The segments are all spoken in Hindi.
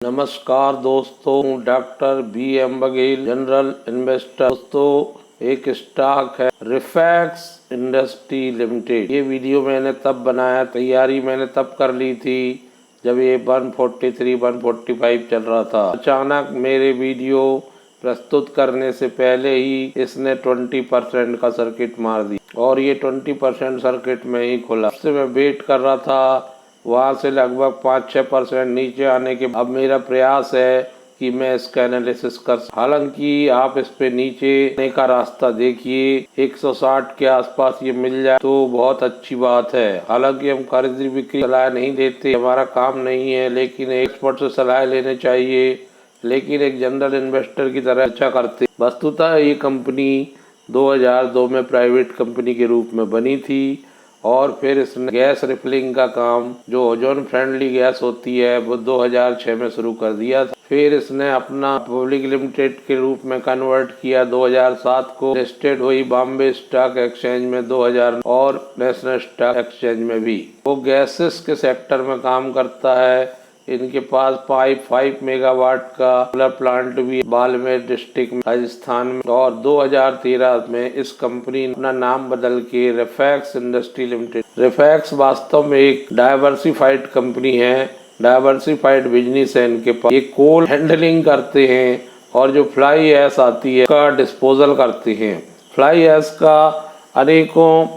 नमस्कार दोस्तों, doctor B.M. Baghel, general investor. दोस्तों, एक स्टॉक है रिफैक्स इंडस्ट्री लिमिटेड। ये वीडियो मैंने तब बनाया, तैयारी मैंने तब कर ली थी जब ये 143 145 चल रहा था। अचानक मेरे वीडियो प्रस्तुत करने से पहले ही इसने 20% का सर्किट मार दिया और ये 20% सर्किट में ही खुला। उससे मैं वेट कर रहा था, वहाँ से लगभग 5-6% नीचे आने के। अब मेरा प्रयास है कि मैं इसका एनालिसिस कर। हालांकि आप इस पे नीचे आने का रास्ता देखिए, 160 के आसपास ये मिल जाए तो बहुत अच्छी बात है। हालांकि हम खरीदी बिक्री सलाह नहीं देते, हमारा काम नहीं है, लेकिन एक्सपर्ट से सलाह लेने चाहिए, लेकिन एक जनरल इन्वेस्टर की तरह अच्छा करते। वस्तुतः ये कंपनी 2002 में प्राइवेट कंपनी के रूप में बनी थी और फिर इसने गैस रिफिलिंग का काम, जो ओजोन फ्रेंडली गैस होती है, वो 2006 में शुरू कर दिया था। फिर इसने अपना पब्लिक लिमिटेड के रूप में कन्वर्ट किया 2007 को। लिस्टेड हुई बॉम्बे स्टॉक एक्सचेंज में 2000 और नेशनल स्टॉक एक्सचेंज में भी। वो गैसेस के सेक्टर में काम करता है। इनके पास 5 मेगावाट का सोलर प्लांट भी बाड़मेर डिस्ट्रिक्ट में, राजस्थान में। और 2013 में इस कंपनी ने अपना नाम बदल के रिफैक्स इंडस्ट्री लिमिटेड। रिफैक्स वास्तव में एक डाइवर्सिफाइड कंपनी है, डाइवर्सिफाइड बिजनेस है इनके पास। ये कोल हैंडलिंग करते हैं और जो फ्लाई ऐश आती है का डिस्पोजल करते हैं। फ्लाई ऐश का अनेकों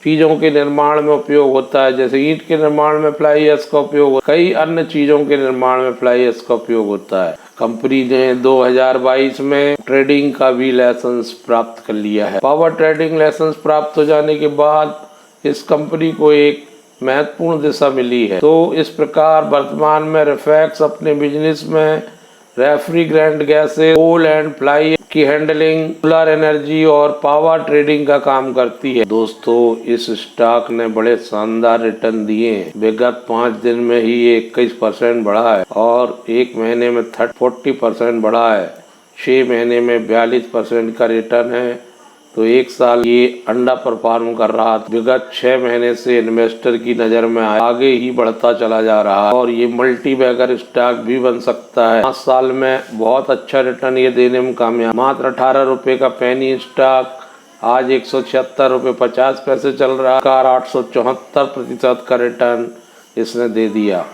चीज़ों के निर्माण में उपयोग होता है, जैसे ईंट के निर्माण में फ्लाई ऐश का उपयोग, कई अन्य चीज़ों के निर्माण में फ्लाई ऐश का उपयोग होता है। कंपनी ने 2022 में ट्रेडिंग का भी लाइसेंस प्राप्त कर लिया है। पावर ट्रेडिंग लाइसेंस प्राप्त हो जाने के बाद इस कंपनी को एक महत्वपूर्ण दिशा मिली है। तो इस प्रकार वर्तमान में रिफैक्स अपने बिजनेस में refrigerant gases, coal and fly की हैंडलिंग, सोलर एनर्जी और पावर ट्रेडिंग का काम करती है। दोस्तों, इस स्टॉक ने बड़े शानदार रिटर्न दिए हैं। विगत 5 दिन में ही 21% बढ़ा है और एक महीने में 40% बढ़ा है। 6 महीने में 42% का रिटर्न है। तो एक साल ये अंडा परफॉर्म कर रहा था। विगत 6 महीने से इन्वेस्टर की नज़र में आगे ही बढ़ता चला जा रहा है और ये मल्टी बैगर स्टॉक भी बन सकता है। 5 साल में बहुत अच्छा रिटर्न ये देने में कामयाब। मात्र 18 रुपये का पेनी स्टॉक आज 176 रुपये 50 पैसे चल रहा है। 874% का रिटर्न इसने दे दिया।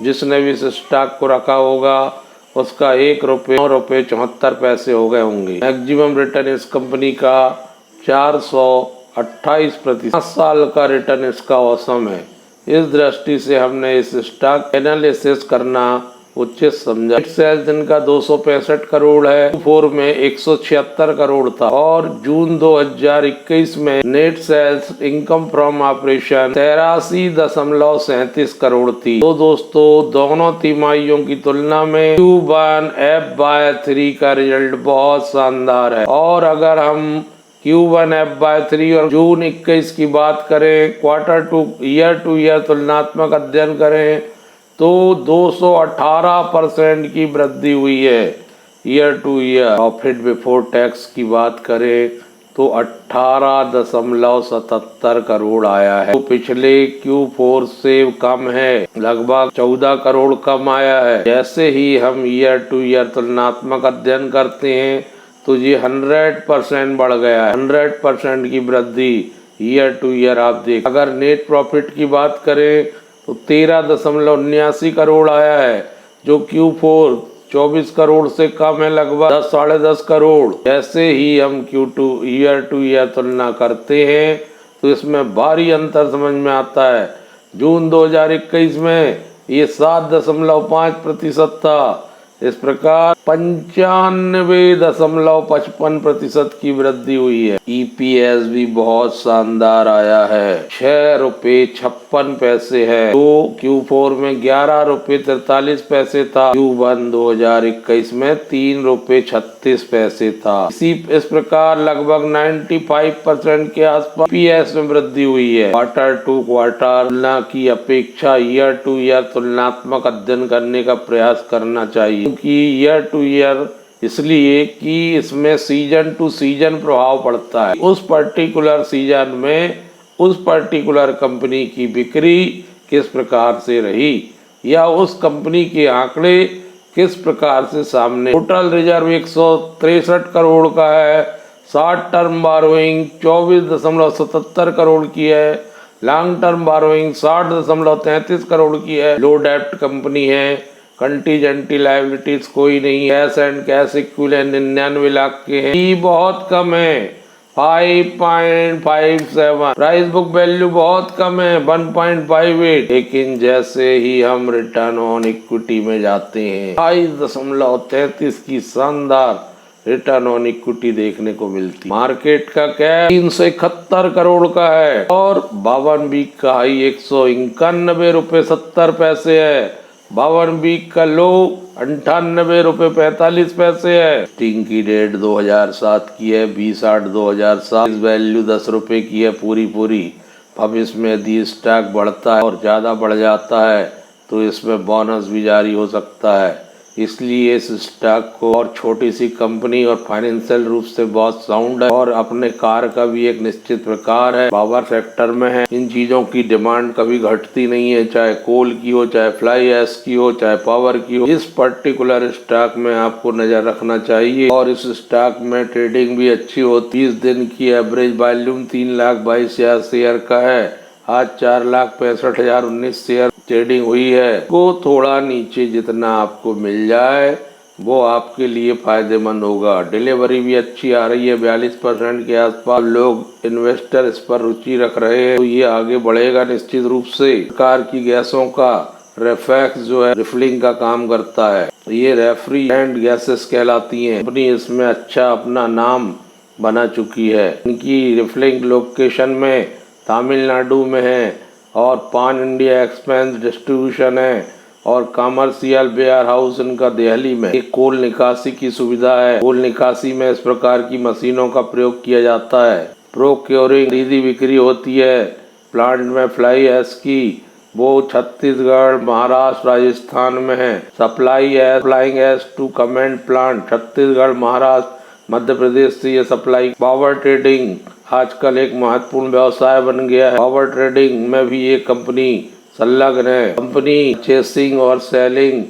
जिसने भी इस स्टॉक को रखा होगा उसका 1 रुपये 9 रुपये 74 हो गए होंगे। मैक्सिमम रिटर्न इस कंपनी का 428%। 5 साल का रिटर्न इसका औसम है। इस दृष्टि से हमने इस स्टॉक एनालिसिस करना उचित समझा। नेट सेल्स इनका 265 करोड़ है, Q4 में 176 करोड़ था और जून 2021 में net sales income from operation 83.37 crore थी। तो दोस्तों, दोनों तिमाहियों की तुलना में Q1 F/3 का रिजल्ट बहुत शानदार है। और अगर हम Q1 F/3 और जून 21 की बात करें, क्वार्टर टू ईयर तुलनात्मक अध्ययन करें, तो 218% की वृद्धि हुई है year two year. Profit before tax की बात करें तो 18.77 करोड़ आया है, तो पिछले Q4 से कम है, लगभग 14 करोड़ कम आया है। जैसे ही हम ईयर टू ईयर तुलनात्मक अध्ययन करते हैं तो ये 100% बढ़ गया है। 100% की वृद्धि ईयर टू ईयर आप देख। अगर नेट प्रॉफिट की बात करें तो 13.79 करोड़ आया है, जो Q4 24 करोड़ से कम है, लगभग 10-10.5 करोड़। जैसे ही हम Q2 ईयर टू ईयर तुलना करते हैं तो इसमें भारी अंतर समझ में आता है। जून 2021 में ये 7.5% था। इस प्रकार 95.55% की वृद्धि हुई है। EPS भी बहुत शानदार आया है, 6 रुपये 56 पैसे है, तो Q4 में 11 रुपये 43 पैसे था, Q1 2021 में 3 रुपये 36 पैसे था। इस प्रकार लगभग 95% के आसपास EPS में वृद्धि हुई है। क्वार्टर टू क्वार्टर तुलना की अपेक्षा ईयर टू ईयर तुलनात्मक अध्ययन करने का प्रयास करना चाहिए, क्योंकि ईयर टू ईयर इसलिए कि इसमें सीजन टू सीजन प्रभाव पड़ता है। उस पर्टिकुलर सीजन में उस पर्टिकुलर कंपनी की बिक्री किस प्रकार से रही या उस कंपनी के आंकड़े किस प्रकार से सामने। टोटल रिजर्व 163 करोड़ का है। शॉर्ट टर्म बारोइंग 24.77 करोड़ की है। लॉन्ग टर्म बारोइंग 60.33 करोड़ की है। लो डेप्ट कंपनी है। कंटीजेंटी लायबिलिटीज कोई नहीं। Cash and cash equivalent 99 lakh के हैं। ई बहुत कम है 5.57। प्राइस बुक वैल्यू बहुत कम है 1.58। लेकिन जैसे ही हम रिटर्न ऑन इक्विटी में जाते हैं 22.33 की शानदार रिटर्न ऑन इक्विटी देखने को मिलती। मार्केट का कैप 371 करोड़ का है और 52 वीक का हाई 191 रुपए 70 पैसे है। 52 वीक का लो 98 रुपए 45 पैसे है। स्टिंग की डेट 2007 की है 20/8/2007। वैल्यू 10 रुपए की है पूरी। अब इसमें यदि स्टॉक बढ़ता है और ज़्यादा बढ़ जाता है तो इसमें बोनस भी जारी हो सकता है। इसलिए इस स्टॉक को, और छोटी सी कंपनी और फाइनेंशियल रूप से बहुत साउंड है और अपने कार का भी एक निश्चित प्रकार है, पावर सेक्टर में है। इन चीजों की डिमांड कभी घटती नहीं है, चाहे कोल की हो, चाहे फ्लाई ऐश की हो, चाहे पावर की हो। इस पर्टिकुलर स्टॉक में आपको नजर रखना चाहिए और इस स्टॉक में ट्रेडिंग भी अच्छी होती है। 20 दिन की एवरेज वॉल्यूम 3,22,000 शेयर का है। आज 4,65,019 शेयर ट्रेडिंग हुई है। को थोड़ा नीचे जितना आपको मिल जाए वो आपके लिए फायदेमंद होगा। डिलीवरी भी अच्छी आ रही है 42% के आसपास। लोग इन्वेस्टर इस पर रुचि रख रहे हैं तो ये आगे बढ़ेगा निश्चित रूप से। प्रकार की गैसों का रेफेक्स जो है रिफिलिंग का काम करता है। ये रेफ्रिजरेंट गैसेस कहलाती हैं। कंपनी इसमें अच्छा अपना नाम बना चुकी है। इनकी रिफिलिंग लोकेशन में तमिलनाडु में है और पान इंडिया एक्सपेंस डिस्ट्रीब्यूशन है और कमर्शियल वेयर हाउस इनका दिल्ली में। एक कोल निकासी की सुविधा है। कोल निकासी में इस प्रकार की मशीनों का प्रयोग किया जाता है। प्रोक्योरिंग खरीदी बिक्री होती है। प्लांट में फ्लाई ऐश की वो छत्तीसगढ़, महाराष्ट्र, राजस्थान में है। Supplying ash to cement plant Chhattisgarh, Maharashtra, Madhya Pradesh से ये सप्लाई। पावर ट्रेडिंग आजकल एक महत्वपूर्ण व्यवसाय बन गया है। पावर ट्रेडिंग में भी ये कंपनी संलग्न है। कंपनी परचेसिंग और selling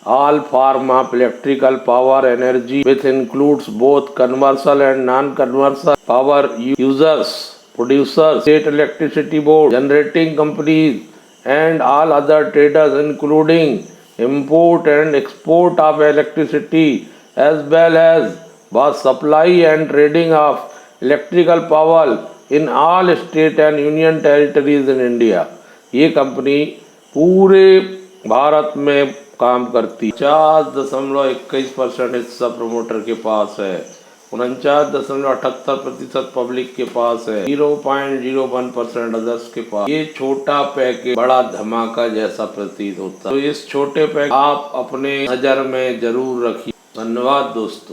all form of electrical power energy which includes both conventional and non conventional power users, producers, state electricity board, generating companies and all other traders including import and export of electricity as well as was supply and trading of electrical power in all state and union territories in India। ये कंपनी पूरे भारत में काम करती। 50.21% हिस्सा प्रमोटर के पास है। 49.78% पब्लिक के पास है। 0.01% अदर्स के पास। ये छोटा पैकेज बड़ा धमाका जैसा प्रतीत होता है। तो इस छोटे पैकेज आप अपने नजर में जरूर रखिए। धन्यवाद दोस्तों।